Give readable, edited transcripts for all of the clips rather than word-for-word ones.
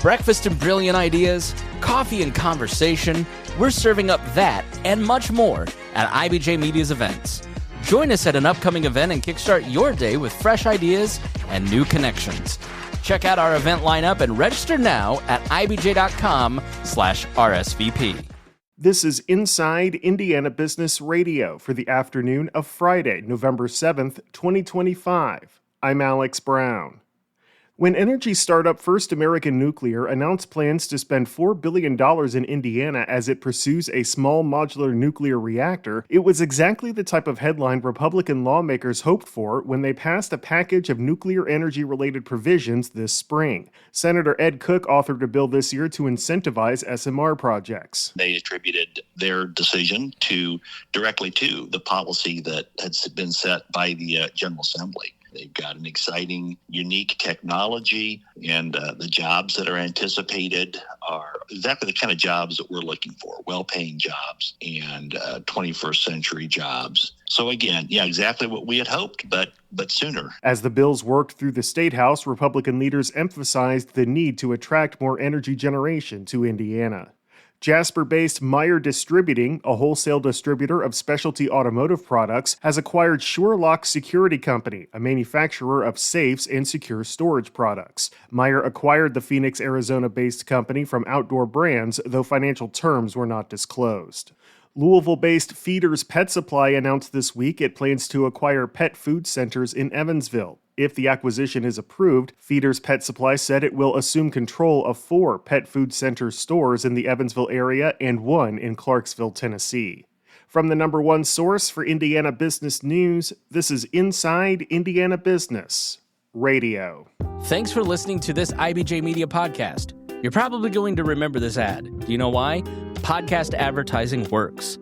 Breakfast and brilliant ideas, coffee and conversation, we're serving up that and much more at IBJ Media's events. Join us at an upcoming event and kickstart your day with fresh ideas and new connections. Check out our event lineup and register now at ibj.com/RSVP. This is Inside Indiana Business Radio for the afternoon of Friday, November 7th, 2025. I'm Alex Brown. When energy startup First American Nuclear announced plans to spend $4 billion in Indiana as it pursues a small modular nuclear reactor, it was exactly the type of headline Republican lawmakers hoped for when they passed a package of nuclear energy-related provisions this spring. Senator Ed Cook authored a bill this year to incentivize SMR projects. They attributed their decision directly to the policy that had been set by the General Assembly. They've got an exciting, unique technology, and the jobs that are anticipated are exactly the kind of jobs that we're looking for, well-paying jobs and 21st century jobs. So again, exactly what we had hoped, but sooner. As the bills worked through the State House, Republican leaders emphasized the need to attract more energy generation to Indiana. Jasper-based Meyer Distributing, a wholesale distributor of specialty automotive products, has acquired SureLock Security Company, a manufacturer of safes and secure storage products. Meyer acquired the Phoenix, Arizona-based company from Outdoor Brands, though financial terms were not disclosed. Louisville-based Feeders Pet Supply announced this week it plans to acquire pet food centers in Evansville. If the acquisition is approved, Feeders Pet Supply said it will assume control of 4 pet food center stores in the Evansville area and 1 in Clarksville, Tennessee. From the number one source for Indiana business news, this is Inside Indiana Business Radio. Thanks for listening to this IBJ Media podcast. You're probably going to remember this ad. Do you know why? Podcast advertising works.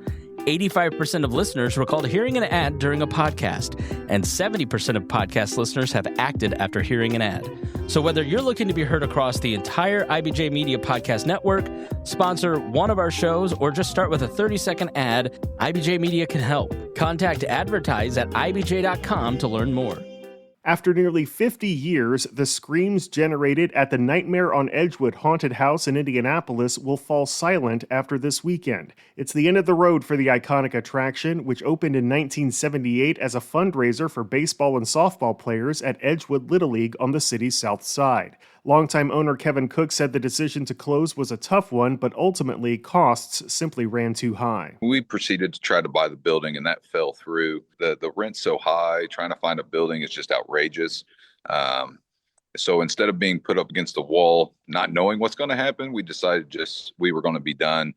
85% of listeners recalled hearing an ad during a podcast, and 70% of podcast listeners have acted after hearing an ad. So whether you're looking to be heard across the entire IBJ Media podcast network, sponsor one of our shows, or just start with a 30-second ad, IBJ Media can help. Contact advertise at ibj.com to learn more. After nearly 50 years, the screams generated at the Nightmare on Edgewood haunted house in Indianapolis will fall silent after this weekend. It's the end of the road for the iconic attraction, which opened in 1978 as a fundraiser for baseball and softball players at Edgewood Little League on the city's south side. Longtime owner Kevin Cook said the decision to close was a tough one, but ultimately costs simply ran too high. We proceeded to try to buy the building, and that fell through. The rent's so high, trying to find a building is just outrageous. So instead of being put up against the wall, not knowing what's going to happen, we decided we were going to be done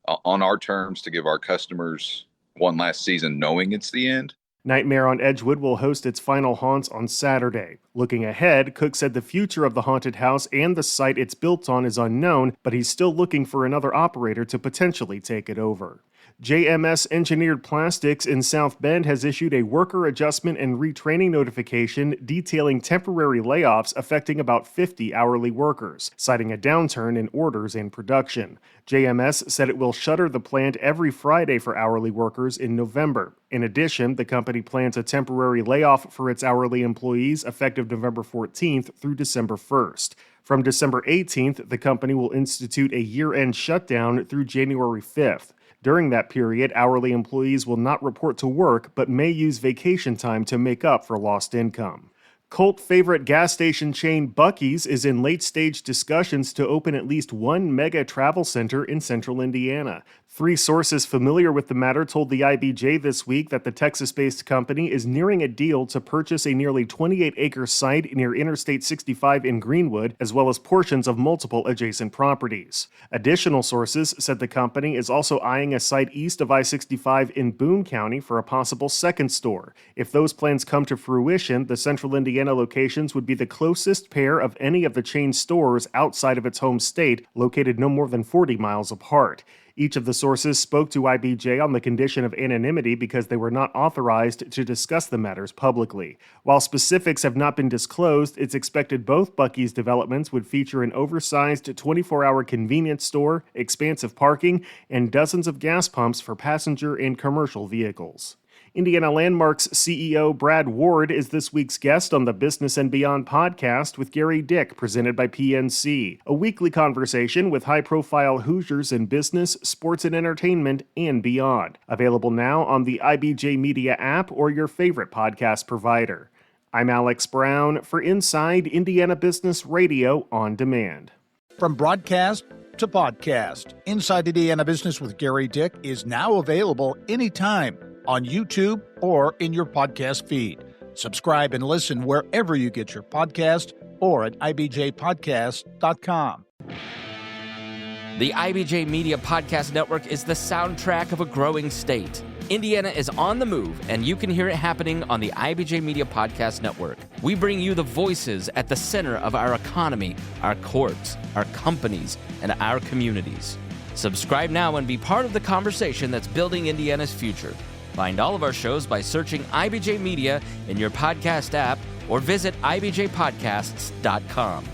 on our terms to give our customers one last season knowing it's the end. Nightmare on Edgewood will host its final haunts on Saturday. Looking ahead, Cook said the future of the haunted house and the site it's built on is unknown, but he's still looking for another operator to potentially take it over. JMS Engineered Plastics in South Bend has issued a worker adjustment and retraining notification detailing temporary layoffs affecting about 50 hourly workers, citing a downturn in orders and production. JMS said it will shutter the plant every Friday for hourly workers in November. In addition, the company plans a temporary layoff for its hourly employees effective November 14th through December 1st. From December 18th, the company will institute a year-end shutdown through January 5th. During that period, hourly employees will not report to work but may use vacation time to make up for lost income. Cult favorite gas station chain Buc-ee's is in late-stage discussions to open at least one mega travel center in central Indiana. 3 sources familiar with the matter told the IBJ this week that the Texas-based company is nearing a deal to purchase a nearly 28-acre site near Interstate 65 in Greenwood, as well as portions of multiple adjacent properties. Additional sources said the company is also eyeing a site east of I-65 in Boone County for a possible second store. If those plans come to fruition, the central Indiana locations would be the closest pair of any of the chain's stores outside of its home state, located no more than 40 miles apart. Each of the sources spoke to IBJ on the condition of anonymity because they were not authorized to discuss the matters publicly. While specifics have not been disclosed, it's expected both Buc-ee's developments would feature an oversized 24-hour convenience store, expansive parking, and dozens of gas pumps for passenger and commercial vehicles. Indiana Landmarks CEO Brad Ward is this week's guest on the Business and Beyond podcast with Gary Dick, presented by PNC, a weekly conversation with high-profile Hoosiers in business, sports and entertainment, and beyond. Available now on the IBJ Media app or your favorite podcast provider. I'm Alex Brown for Inside Indiana Business Radio on Demand. From broadcast to podcast, Inside Indiana Business with Gary Dick is now available anytime on YouTube or in your podcast feed. Subscribe and listen wherever you get your podcast or at ibjpodcast.com. The IBJ Media Podcast Network is the soundtrack of a growing state. Indiana is on the move, and you can hear it happening on the IBJ Media Podcast Network. We bring you the voices at the center of our economy, our courts, our companies, and our communities. Subscribe now and be part of the conversation that's building Indiana's future. Find all of our shows by searching IBJ Media in your podcast app or visit ibjpodcasts.com.